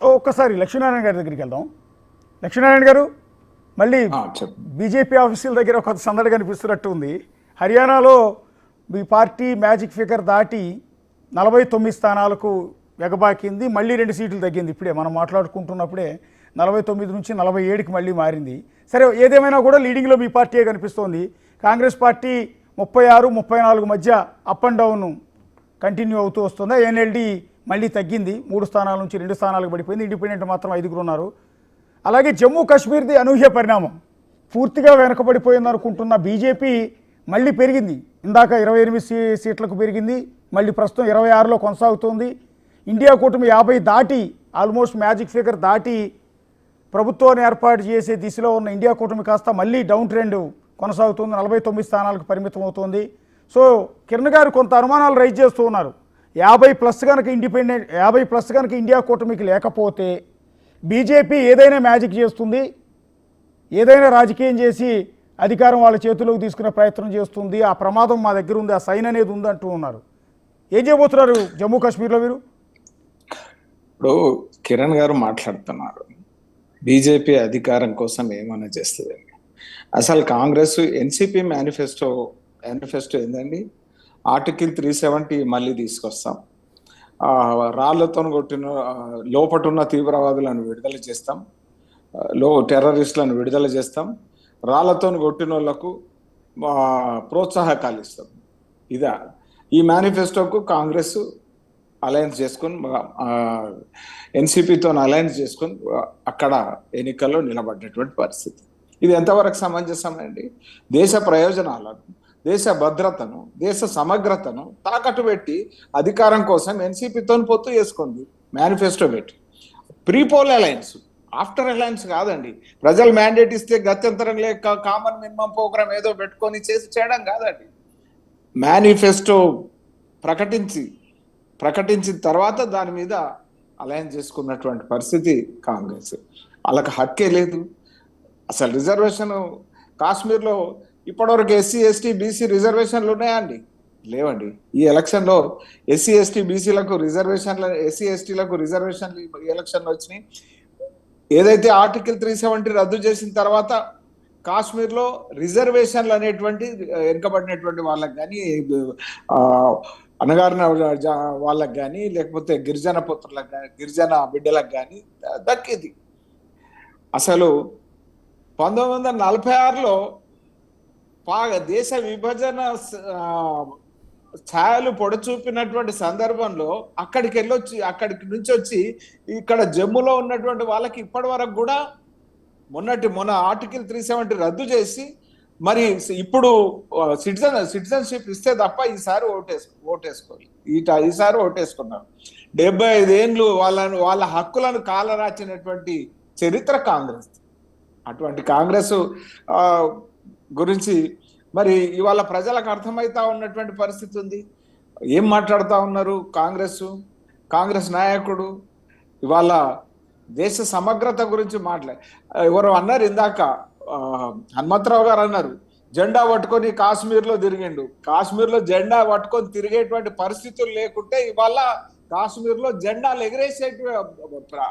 ఒక్కసారి లక్ష్మీనారాయణ గారి దగ్గరికి వెళ్దాం. లక్ష్మీనారాయణ గారు, మళ్ళీ బీజేపీ ఆఫీసుల దగ్గర ఒక సందడి కనిపిస్తున్నట్టు ఉంది. హర్యానాలో మీ పార్టీ మ్యాజిక్ ఫిగర్ దాటి 49 స్థానాలకు ఎగబాకింది. మళ్ళీ 2 సీట్లు తగ్గింది. ఇప్పుడే మనం మాట్లాడుకుంటున్నప్పుడే 49 నుంచి 47కి మళ్ళీ మారింది. సరే, ఏదేమైనా కూడా లీడింగ్లో మీ పార్టీయే కనిపిస్తోంది. కాంగ్రెస్ పార్టీ 36, 34 మధ్య అప్ అండ్ డౌన్ కంటిన్యూ అవుతూ వస్తుందా? ఎన్ఎల్డి మళ్ళీ తగ్గింది, 3 స్థానాల నుంచి 2 స్థానాలకు పడిపోయింది. ఇండిపెండెంట్ మాత్రం 5 ఉన్నారు. అలాగే జమ్మూ కాశ్మీర్ది అనూహ్య పరిణామం, పూర్తిగా వెనకబడిపోయింది అనుకుంటున్న బీజేపీ మళ్ళీ పెరిగింది. ఇందాక 28 సీట్లకు పెరిగింది, మళ్ళీ ప్రస్తుతం 26లో కొనసాగుతోంది. ఇండియా కూటమి 50 దాటి, ఆల్మోస్ట్ మ్యాజిక్ ఫిగర్ దాటి ప్రభుత్వాన్ని ఏర్పాటు చేసే దిశలో ఉన్న ఇండియా కూటమి కాస్త మళ్ళీ డౌన్ ట్రెండ్ కొనసాగుతుంది, 49 స్థానాలకు పరిమితం అవుతుంది. సో కిరణ్ గారు కొంత అనుమానాలు రైజ్ చేస్తూ ఉన్నారు. 50+ కనుక ఇండియా కూటమికి లేకపోతే బీజేపీ ఏదైనా మ్యాజిక్ చేస్తుంది, ఏదైనా రాజకీయం చేసి అధికారం వాళ్ళ చేతుల్లోకి తీసుకునే ప్రయత్నం చేస్తుంది. ఆ ప్రమాదం మా దగ్గర ఉంది, ఆ సైన్ అనేది ఉంది అంటూ ఉన్నారు. ఏం చేయబోతున్నారు జమ్మూ కాశ్మీర్లో మీరు? ఇప్పుడు కిరణ్ గారు మాట్లాడుతున్నారు బీజేపీ అధికారం కోసం ఏమైనా చేస్తుందని. అసలు కాంగ్రెస్ ఎన్సిపి మేనిఫెస్టో ఏందండి? ఆర్టికల్ 370 మళ్ళీ తీసుకొస్తాం, రాళ్లతో కొట్టిన లోపటున్న తీవ్రవాదులను విడుదల చేస్తాం, టెర్రరిస్టులను విడుదల చేస్తాం, రాళ్లతో కొట్టిన వాళ్లకు ప్రోత్సాహకాలు ఇస్తాం. ఇదా ఈ మేనిఫెస్టోకు కాంగ్రెస్ అలయన్స్ చేసుకొని, ఎన్సిపితో అలయన్స్ చేసుకొని అక్కడ ఎన్నికల్లో నిలబడ్డటువంటి పరిస్థితి. ఇది ఎంతవరకు సమంజసం అండి? దేశ ప్రయోజనాలను, దేశ భద్రతను, దేశ సమగ్రతను తాకట్టు పెట్టి అధికారం కోసం ఎన్సిపితో పొత్తు చేసుకుంది మేనిఫెస్టో పెట్టి. ప్రీపోల్ అలయన్స్, ఆఫ్టర్ అలయన్స్ కాదండి. ప్రజలు మ్యాండేట్ ఇస్తే గత్యంతరం లేక కామన్ మినిమం ప్రోగ్రామ్ ఏదో పెట్టుకొని చేయడం కాదండి. మేనిఫెస్టో ప్రకటించిన తర్వాత దాని మీద అలయన్స్ చేసుకున్నటువంటి పరిస్థితి కాంగ్రెస్. వాళ్ళకి హక్కే లేదు. అసలు రిజర్వేషన్ కాశ్మీర్లో ఇప్పటివరకు ఎస్సీ, ఎస్టీ, బీసీ రిజర్వేషన్లు ఉన్నాయా అండి? లేవండి. ఈ ఎలక్షన్లో ఎస్సీ, ఎస్టీ, బీసీలకు రిజర్వేషన్లు, ఎస్సీ, ఎస్టీలకు రిజర్వేషన్లు ఎలక్షన్లు వచ్చినాయి. ఏదైతే ఆర్టికల్ 370 రద్దు చేసిన తర్వాత కాశ్మీర్లో రిజర్వేషన్లు అనేటువంటి వెనుకబడినటువంటి వాళ్ళకి కానీ, అనగారిన వాళ్ళకి కానీ, లేకపోతే గిరిజన పుత్రులకు కానీ, గిరిజన బిడ్డలకు కానీ దక్కింది. అసలు 1946లో దేశ విభజన ఛాయలు పొడచూపినటువంటి సందర్భంలో అక్కడికి నుంచి వచ్చి ఇక్కడ జమ్మూలో ఉన్నటువంటి వాళ్ళకి ఇప్పటి వరకు కూడా మొన్న ఆర్టికల్ 370 రద్దు చేసి మరి ఇప్పుడు సిటిజన్షిప్ ఇస్తే తప్ప ఈసారి ఓటేసుకోవాలి. ఈసారి ఓటేసుకున్నారు. 75 ఏళ్ళు వాళ్ళ హక్కులను కాలరాచినటువంటి చరిత్ర కాంగ్రెస్. అటువంటి కాంగ్రెస్ గురించి మరి ఇవాళ ప్రజలకు అర్థమవుతా ఉన్నటువంటి పరిస్థితి ఉంది. ఏం మాట్లాడుతూ ఉన్నారు కాంగ్రెస్ నాయకుడు? ఇవాళ దేశ సమగ్రత గురించి ఎవరు అన్నారు ఇందాక, హనుమంతరావు గారు అన్నారు, జెండా పట్టుకొని కాశ్మీర్లో తిరిగిండు. కాశ్మీర్లో జెండా పట్టుకొని తిరిగేటువంటి పరిస్థితులు లేకుంటే ఇవాళ కాశ్మీర్లో జెండాలు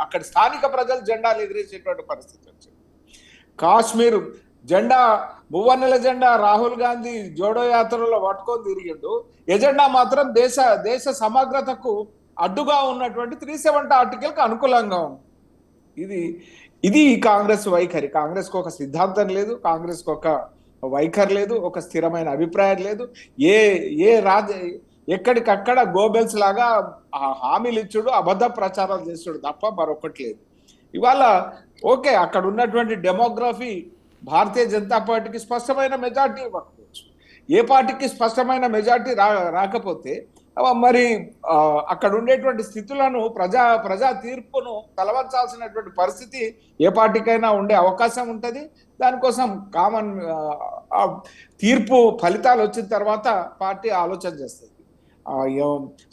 అక్కడ స్థానిక ప్రజలు జెండాలు ఎగిరేసేటువంటి పరిస్థితి వచ్చింది. కాశ్మీర్ జెండా, భువనెల జెండా రాహుల్ గాంధీ జోడో యాత్రలో పట్టుకొని తిరిగిండు. ఎజెండా మాత్రం దేశ సమగ్రతకు అడ్డుగా ఉన్నటువంటి 370 ఆర్టికల్కి అనుకూలంగా ఉంది. ఇది కాంగ్రెస్ వైఖరి. కాంగ్రెస్కి ఒక సిద్ధాంతం లేదు, కాంగ్రెస్కి ఒక వైఖరి లేదు, ఒక స్థిరమైన అభిప్రాయం లేదు. ఎక్కడికక్కడ గోబెల్స్ లాగా హామీలు ఇచ్చుడు, అబద్ధ ప్రచారాలు చేస్తుడు తప్ప మరొకటి లేదు. ఇవాళ ఓకే, అక్కడ ఉన్నటువంటి డెమోగ్రఫీ భారతీయ జనతా పార్టీకి స్పష్టమైన మెజార్టీ ఇవ్వకపోవచ్చు. ఏ పార్టీకి స్పష్టమైన మెజార్టీ రాకపోతే మరి అక్కడ ఉండేటువంటి స్థితులను, ప్రజా తీర్పును తలవంచాల్సినటువంటి పరిస్థితి ఏ పార్టీకైనా ఉండే అవకాశం ఉంటుంది. దానికోసం కామన్ తీర్పు ఫలితాలు వచ్చిన తర్వాత పార్టీ ఆలోచన చేస్తుంది.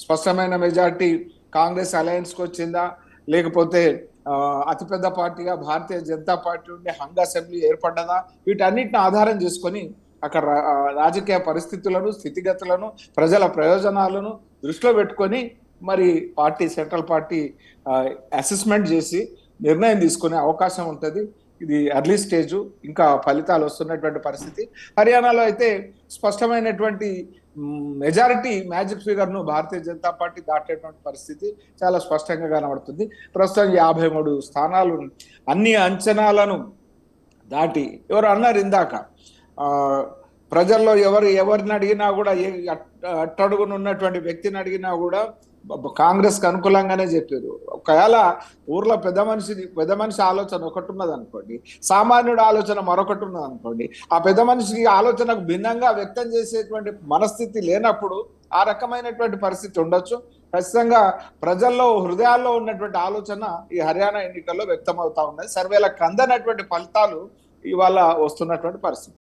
స్పష్టమైన మెజార్టీ కాంగ్రెస్ అలయన్స్కి వచ్చిందా, లేకపోతే అతిపెద్ద పార్టీగా భారతీయ జనతా పార్టీ ఉండే హంగ్ అసెంబ్లీ ఏర్పడ్డదా, వీటన్నిటిని ఆధారం చేసుకొని అక్కడ రాజకీయ పరిస్థితులను, స్థితిగతులను, ప్రజల ప్రయోజనాలను దృష్టిలో పెట్టుకొని మరి పార్టీ సెంట్రల్ పార్టీ అసెస్మెంట్ చేసి నిర్ణయం తీసుకునే అవకాశం ఉంటుంది. ఇది ఎర్లీ స్టేజ్, ఇంకా ఫలితాలు వస్తున్నటువంటి పరిస్థితి. హర్యానాలో అయితే స్పష్టమైనటువంటి మెజారిటీ మ్యాజిక్ ఫిగర్ ను భారతీయ జనతా పార్టీ దాటేటువంటి పరిస్థితి చాలా స్పష్టంగా కనబడుతుంది. ప్రస్తుతం 53 స్థానాలు అన్ని అంచనాలను దాటి, ఎవరు అన్నారు ఇందాక, ప్రజల్లో ఎవరిని అడిగినా కూడా, అట్టడుగున ఉన్నటువంటి వ్యక్తిని అడిగినా కూడా కాంగ్రెస్ కు అనుకూలంగానే చెప్పారు. ఒకవేళ ఊర్లో పెద్ద మనిషి ఆలోచన ఒకటి ఉన్నది అనుకోండి, సామాన్యుడు ఆలోచన మరొకటి ఉన్నది అనుకోండి, ఆ పెద్ద మనిషి ఆలోచనకు భిన్నంగా వ్యక్తం చేసేటువంటి మనస్థితి లేనప్పుడు ఆ రకమైనటువంటి పరిస్థితి ఉండొచ్చు. ఖచ్చితంగా ప్రజల్లో హృదయాల్లో ఉన్నటువంటి ఆలోచన ఈ హర్యానా ఎన్నికల్లో వ్యక్తం అవుతా ఉన్నాయి. సర్వేలకు అందనటువంటి ఫలితాలు ఇవాళ వస్తున్నటువంటి పరిస్థితి.